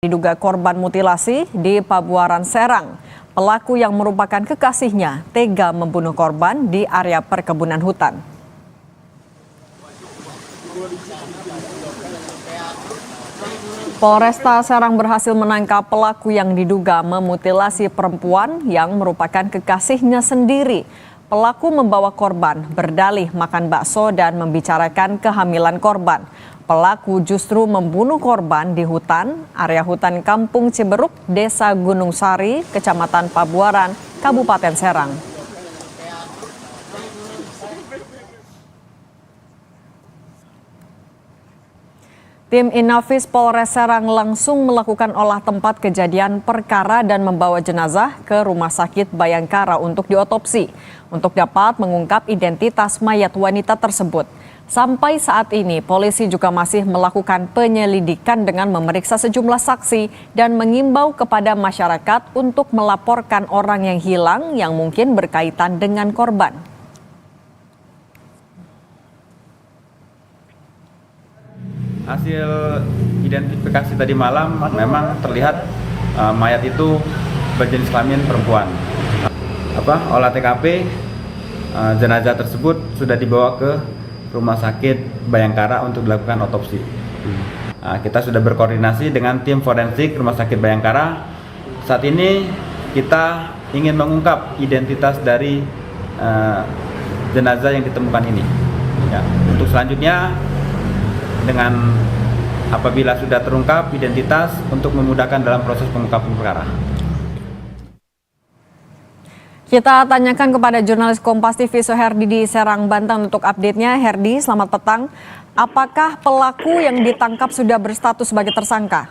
Diduga korban mutilasi di Pabuaran Serang. Pelaku yang merupakan kekasihnya tega membunuh korban di area perkebunan hutan. Polresta Serang berhasil menangkap pelaku yang diduga memutilasi perempuan yang merupakan kekasihnya sendiri. Pelaku membawa korban, berdalih makan bakso dan membicarakan kehamilan korban. Pelaku justru membunuh korban di hutan, area hutan Kampung Ciberuk, Desa Gunung Sari, Kecamatan Pabuaran, Kabupaten Serang. Tim Inafis Polres Serang langsung melakukan olah tempat kejadian perkara dan membawa jenazah ke Rumah Sakit Bayangkara untuk diotopsi, untuk dapat mengungkap identitas mayat wanita tersebut. Sampai saat ini, polisi juga masih melakukan penyelidikan dengan memeriksa sejumlah saksi dan mengimbau kepada masyarakat untuk melaporkan orang yang hilang yang mungkin berkaitan dengan korban. Hasil identifikasi tadi malam memang terlihat mayat itu berjenis kelamin perempuan. Olah TKP, jenazah tersebut sudah dibawa ke Rumah Sakit Bayangkara untuk dilakukan otopsi. Kita sudah berkoordinasi dengan tim forensik Rumah Sakit Bayangkara. Saat ini kita ingin mengungkap identitas dari jenazah yang ditemukan ini. Untuk selanjutnya, dengan apabila sudah terungkap identitas, untuk memudahkan dalam proses pengungkapan perkara. Kita tanyakan kepada jurnalis Kompas TV Suherdi di Serang, Banten untuk update-nya. Herdi, selamat petang. Apakah pelaku yang ditangkap sudah berstatus sebagai tersangka?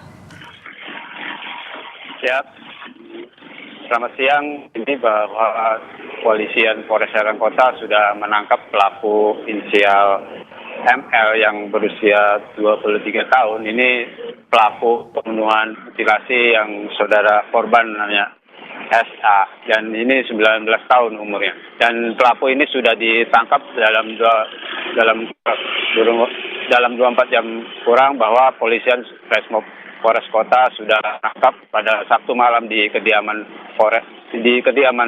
Ya, selamat siang. Ini bahwa Kepolisian Polres Serang Kota sudah menangkap pelaku inisial ML yang berusia 23 tahun. Ini pelaku pembunuhan mutilasi yang saudara korban namanya SA, dan ini 19 tahun umurnya. Dan pelaku ini sudah ditangkap dalam 24 jam kurang, bahwa polisian Resmob Polres Kota sudah menangkap pada Sabtu malam di kediaman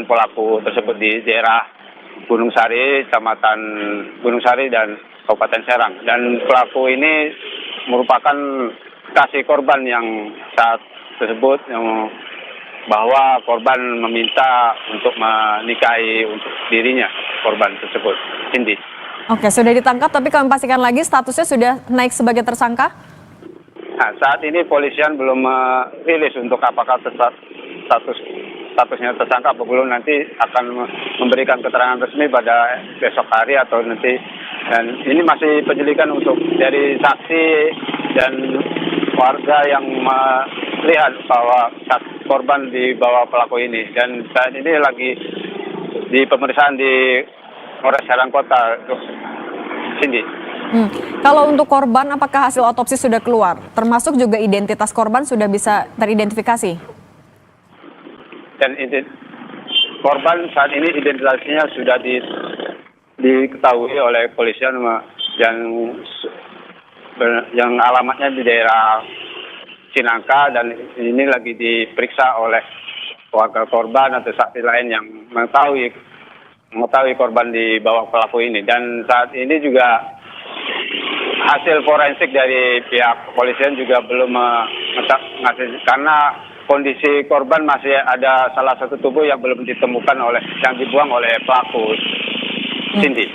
pelaku tersebut di daerah Gunung Sari, Kecamatan Gunung Sari dan Kabupaten Serang. Dan pelaku ini merupakan kasih korban yang saat tersebut, bahwa korban meminta untuk menikahi untuk dirinya korban tersebut. Cindy. Oke, sudah ditangkap, tapi kami pastikan lagi statusnya sudah naik sebagai tersangka? Nah, saat ini polisian belum merilis untuk apakah statusnya tersangka atau belum. Nanti akan memberikan keterangan resmi pada besok hari atau nanti. Dan ini masih penyelidikan untuk dari saksi dan warga yang melihat bahwa korban dibawa pelaku ini, dan saat ini lagi di pemeriksaan di Polres Serang Kota. Cindy. Kalau untuk korban, apakah hasil otopsi sudah keluar? Termasuk juga identitas korban sudah bisa teridentifikasi? Dan korban saat ini identitasnya sudah diketahui oleh polisian yang alamatnya di daerah Cinangka, dan ini lagi diperiksa oleh keluarga korban atau saksi lain yang mengetahui korban dibawa pelaku ini. Dan saat ini juga hasil forensik dari pihak kepolisian juga belum ngasih, karena kondisi korban masih ada salah satu tubuh yang belum ditemukan yang dibuang oleh pelaku. Cindy.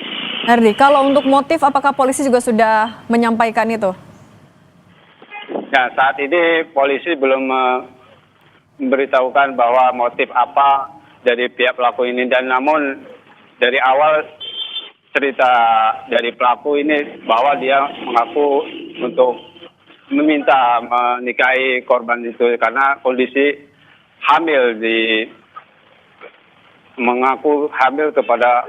Herdi, kalau untuk motif, apakah polisi juga sudah menyampaikan itu? Nah, saat ini polisi belum memberitahukan bahwa motif apa dari pihak pelaku ini, dan namun dari awal cerita dari pelaku ini bahwa dia mengaku untuk meminta menikahi korban itu karena kondisi mengaku hamil kepada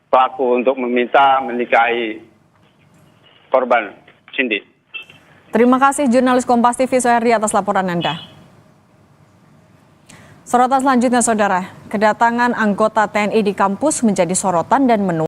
pelaku untuk meminta menikahi korban. Cindy. Terima kasih jurnalis Kompas TV Suherdi atas laporan Anda. Sorotan selanjutnya, saudara, kedatangan anggota TNI di kampus menjadi sorotan dan menuai